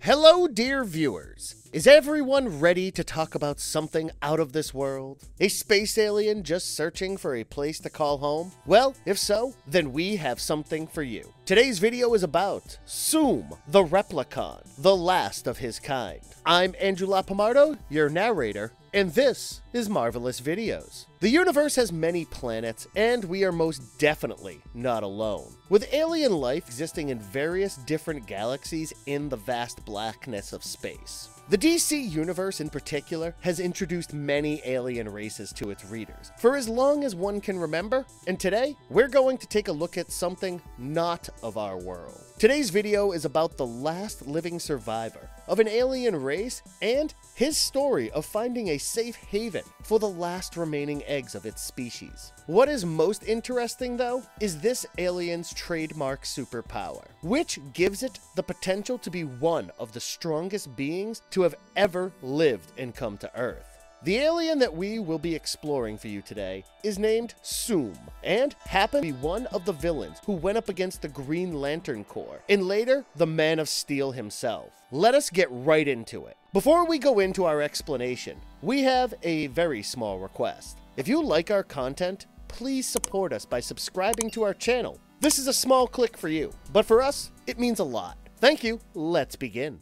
Hello, dear viewers. Is everyone ready to talk about something out of this world? A space alien just searching for a place to call home? Well, if so, then we have something for you. Today's video is about Zoom, the Replikon, the last of his kind. I'm Andrew Lapomardo, your narrator, and this is Marvelous Videos. The universe has many planets, and we are most definitely not alone. With alien life existing in various different galaxies in the vast blackness of space. The DC universe in particular has introduced many alien races to its readers for as long as one can remember, and today we're going to take a look at something not of our world. Today's video is about the last living survivor of an alien race and his story of finding a safe haven for the last remaining eggs of its species. What is most interesting, though, is this alien's trademark superpower, which gives it the potential to be one of the strongest beings to have ever lived and come to Earth. The alien that we will be exploring for you today is named Zoom, and happened to be one of the villains who went up against the Green Lantern Corps, and later, the Man of Steel himself. Let us get right into it. Before we go into our explanation, we have a very small request. If you like our content, please support us by subscribing to our channel. This is a small click for you, but for us, it means a lot. Thank you. Let's begin.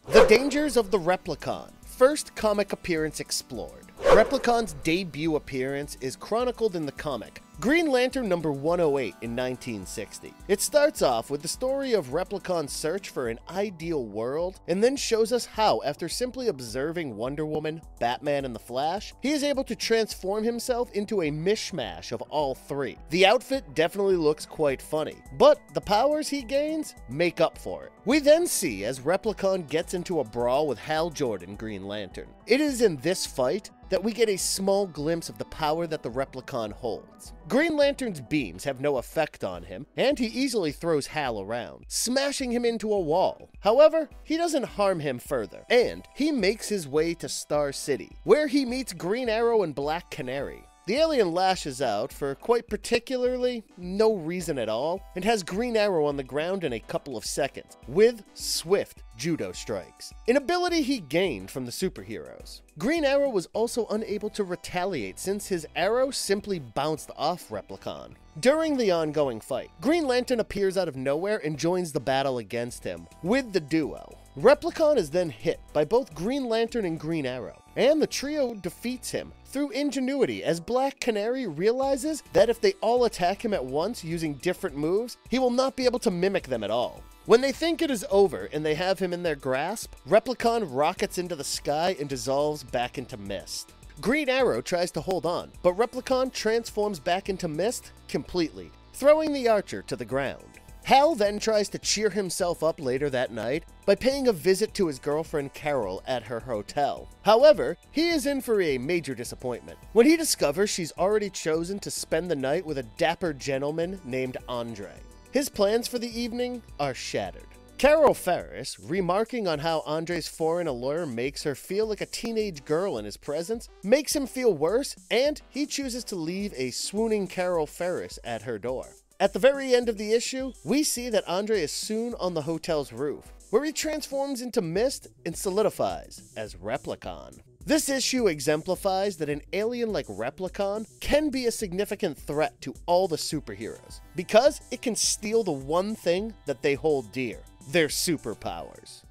The dangers of the Replikon. First comic appearance explored. Replikon's debut appearance is chronicled in the comic Green Lantern number 108 in 1960. It starts off with the story of Replikon's search for an ideal world, and then shows us how, after simply observing Wonder Woman, Batman, and the Flash, he is able to transform himself into a mishmash of all three. The outfit definitely looks quite funny, but the powers he gains make up for it. We then see as Replikon gets into a brawl with Hal Jordan, Green Lantern. It is in this fight that we get a small glimpse of the power that the Replikon holds. Green Lantern's beams have no effect on him, and he easily throws Hal around, smashing him into a wall. However, he doesn't harm him further, and he makes his way to Star City, where he meets Green Arrow and Black Canary. The alien lashes out for quite particularly no reason at all, and has Green Arrow on the ground in a couple of seconds, with swift judo strikes, an ability he gained from the superheroes. Green Arrow was also unable to retaliate since his arrow simply bounced off Replikon. During the ongoing fight, Green Lantern appears out of nowhere and joins the battle against him with the duo. Replikon is then hit by both Green Lantern and Green Arrow, and the trio defeats him through ingenuity as Black Canary realizes that if they all attack him at once using different moves, he will not be able to mimic them at all. When they think it is over and they have him in their grasp, Replikon rockets into the sky and dissolves back into mist. Green Arrow tries to hold on, but Replikon transforms back into mist completely, throwing the archer to the ground. Hal then tries to cheer himself up later that night by paying a visit to his girlfriend Carol at her hotel. However, he is in for a major disappointment when he discovers she's already chosen to spend the night with a dapper gentleman named Andre. His plans for the evening are shattered. Carol Ferris, remarking on how Andre's foreign allure makes her feel like a teenage girl in his presence, makes him feel worse, and he chooses to leave a swooning Carol Ferris at her door. At the very end of the issue, we see that Andre is soon on the hotel's roof, where he transforms into mist and solidifies as Replikon. This issue exemplifies that an alien like Replikon can be a significant threat to all the superheroes, because it can steal the one thing that they hold dear, their superpowers.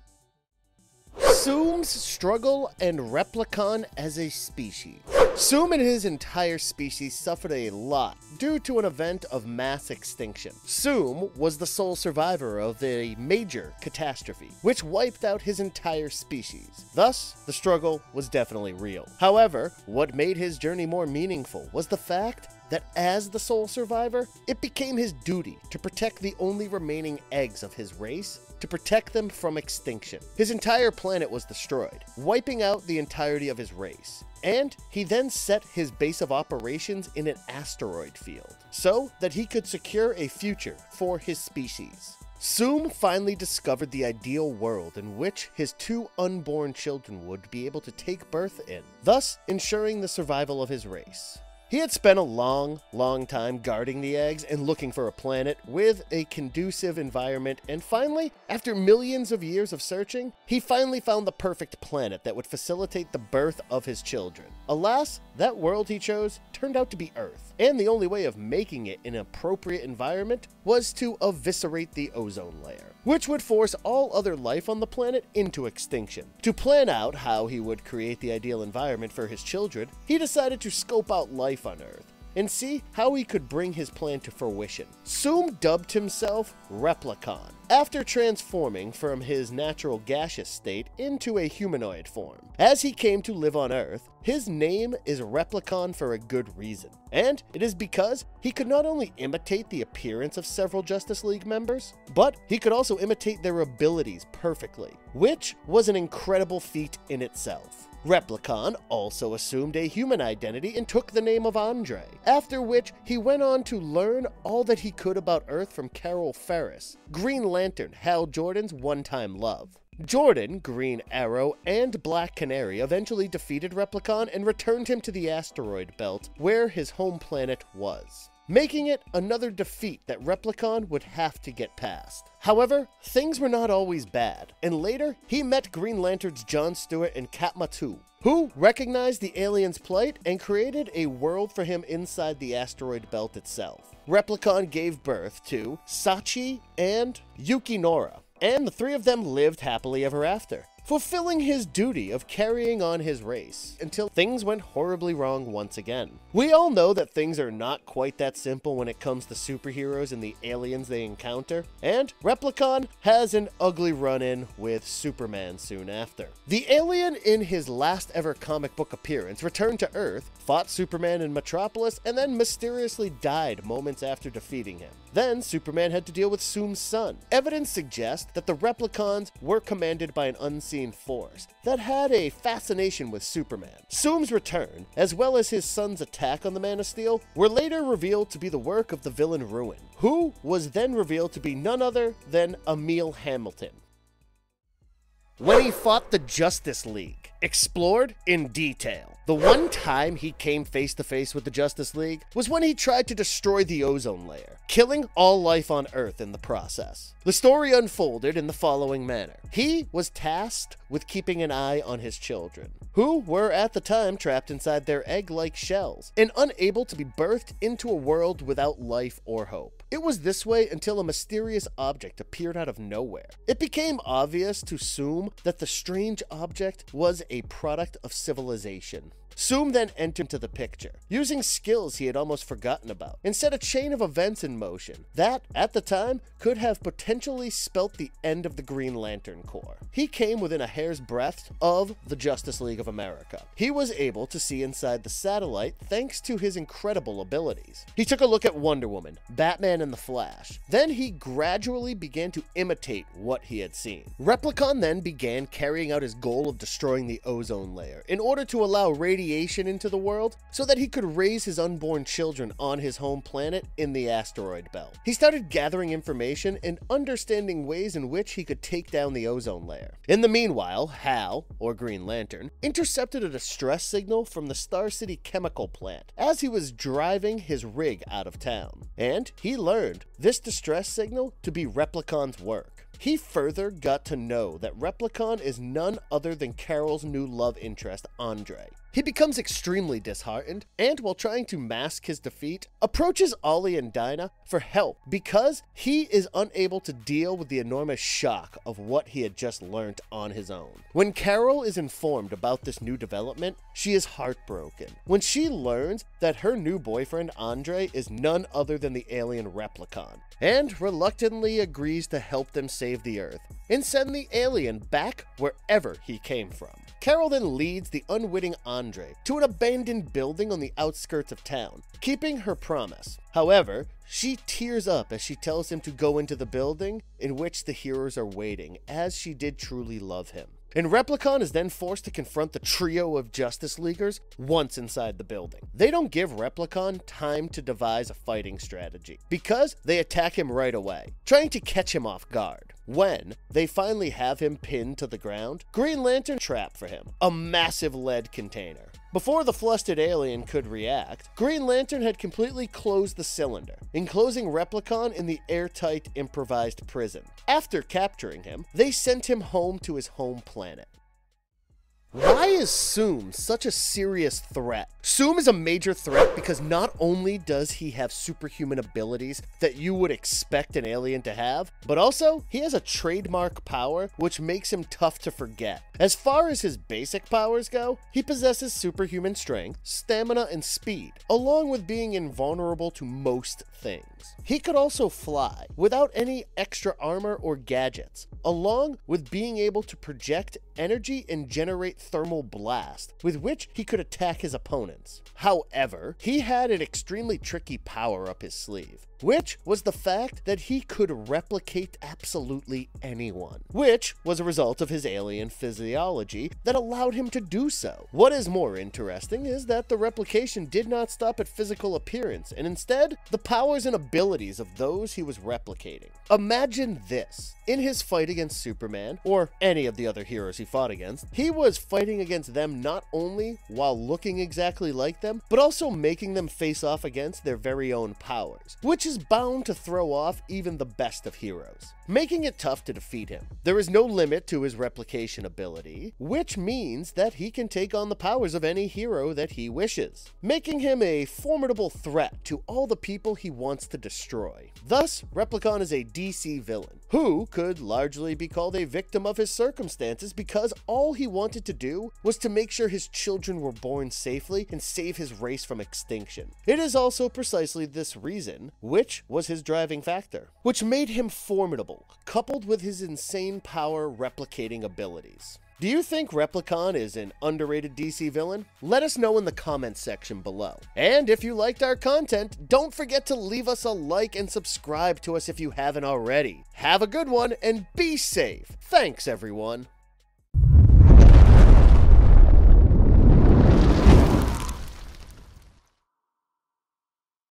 Zoom's struggle and Replikon as a species. Zoom and his entire species suffered a lot due to an event of mass extinction. Zoom was the sole survivor of a major catastrophe, which wiped out his entire species. Thus, the struggle was definitely real. However, what made his journey more meaningful was the fact that as the sole survivor, it became his duty to protect the only remaining eggs of his race, to protect them from extinction. His entire planet was destroyed, wiping out the entirety of his race. And he then set his base of operations in an asteroid field, so that he could secure a future for his species. Zoom finally discovered the ideal world in which his two unborn children would be able to take birth in, thus ensuring the survival of his race. He had spent a long time guarding the eggs and looking for a planet with a conducive environment, and finally, after millions of years of searching, he finally found the perfect planet that would facilitate the birth of his children. Alas, that world he chose turned out to be Earth, and the only way of making it an appropriate environment was to eviscerate the ozone layer, which would force all other life on the planet into extinction. To plan out how he would create the ideal environment for his children, he decided to scope out life on Earth and see how he could bring his plan to fruition. Soom dubbed himself Replikon, after transforming from his natural gaseous state into a humanoid form. As he came to live on Earth, his name is Replikon for a good reason, and it is because he could not only imitate the appearance of several Justice League members, but he could also imitate their abilities perfectly, which was an incredible feat in itself. Replikon also assumed a human identity and took the name of Andre, after which he went on to learn all that he could about Earth from Carol Ferris, Green Lantern, Hal Jordan's one-time love. Jordan, Green Arrow, and Black Canary eventually defeated Replikon and returned him to the asteroid belt where his home planet was, making it another defeat that Replikon would have to get past. However, things were not always bad, and later he met Green Lantern's John Stewart and Katmatu, who recognized the alien's plight and created a world for him inside the asteroid belt itself. Replikon gave birth to Sachi and Yukinora, and the three of them lived happily ever after, fulfilling his duty of carrying on his race until things went horribly wrong once again. We all know that things are not quite that simple when it comes to superheroes and the aliens they encounter, and Replikon has an ugly run-in with Superman soon after. The alien, in his last ever comic book appearance, returned to Earth, fought Superman in Metropolis, and then mysteriously died moments after defeating him. Then Superman had to deal with Soom's son. Evidence suggests that the Replikons were commanded by an unseen force that had a fascination with Superman. Soom's return, as well as his son's attack on the Man of Steel, were later revealed to be the work of the villain Ruin, who was then revealed to be none other than Emil Hamilton. When he fought the Justice League, explored in detail. The one time he came face to face with the Justice League was when he tried to destroy the ozone layer, killing all life on Earth in the process. The story unfolded in the following manner. He was tasked with keeping an eye on his children, who were at the time trapped inside their egg-like shells and unable to be birthed into a world without life or hope. It was this way until a mysterious object appeared out of nowhere. It became obvious to Soom that the strange object was a product of civilization. Soom then entered into the picture, using skills he had almost forgotten about, and set a chain of events in motion that, at the time, could have potentially spelt the end of the Green Lantern Corps. He came within a hair's breadth of the Justice League of America. He was able to see inside the satellite thanks to his incredible abilities. He took a look at Wonder Woman, Batman, and the Flash. Then he gradually began to imitate what he had seen. Replikon then began carrying out his goal of destroying the ozone layer in order to allow radiation into the world so that he could raise his unborn children on his home planet in the asteroid belt. He started gathering information and understanding ways in which he could take down the ozone layer. In the meanwhile, Hal, or Green Lantern, intercepted a distress signal from the Star City chemical plant as he was driving his rig out of town, and he learned this distress signal to be Replikon's work. He further got to know that Replikon is none other than Carol's new love interest, Andre. He becomes extremely disheartened, and while trying to mask his defeat, approaches Ollie and Dinah for help because he is unable to deal with the enormous shock of what he had just learned on his own. When Carol is informed about this new development, she is heartbroken when she learns that her new boyfriend, Andre, is none other than the alien Replikon, and reluctantly agrees to help them save the Earth and send the alien back wherever he came from. Carol then leads the unwitting Andre to an abandoned building on the outskirts of town, keeping her promise. However, she tears up as she tells him to go into the building in which the heroes are waiting, as she did truly love him. And Replikon is then forced to confront the trio of Justice Leaguers once inside the building. They don't give Replikon time to devise a fighting strategy because they attack him right away, trying to catch him off guard. When they finally have him pinned to the ground, Green Lantern trap for him, a massive lead container. Before the flustered alien could react, Green Lantern had completely closed the cylinder, enclosing Replikon in the airtight improvised prison. After capturing him, they sent him home to his home planet. Why is Zoom such a serious threat? Zoom is a major threat because not only does he have superhuman abilities that you would expect an alien to have, but also he has a trademark power which makes him tough to forget. As far as his basic powers go, he possesses superhuman strength, stamina, and speed, along with being invulnerable to most things. He could also fly without any extra armor or gadgets, along with being able to project energy and generate thermal blast, with which he could attack his opponents. However, he had an extremely tricky power up his sleeve, which was the fact that he could replicate absolutely anyone, which was a result of his alien physiology that allowed him to do so. What is more interesting is that the replication did not stop at physical appearance, and instead, the powers and abilities of those he was replicating. Imagine this. In his fight against Superman, or any of the other heroes he fought against, he was fighting against them not only while looking exactly like them, but also making them face off against their very own powers, which is bound to throw off even the best of heroes, making it tough to defeat him. There is no limit to his replication ability, which means that he can take on the powers of any hero that he wishes, making him a formidable threat to all the people he wants to destroy. Thus, Replikon is a DC villain, who could largely be called a victim of his circumstances because all he wanted to do was to make sure his children were born safely and save his race from extinction. It is also precisely this reason, which was his driving factor, which made him formidable, coupled with his insane power replicating abilities. Do you think Replikon is an underrated DC villain? Let us know in the comments section below. And if you liked our content, don't forget to leave us a like and subscribe to us if you haven't already. Have a good one and be safe. Thanks, everyone.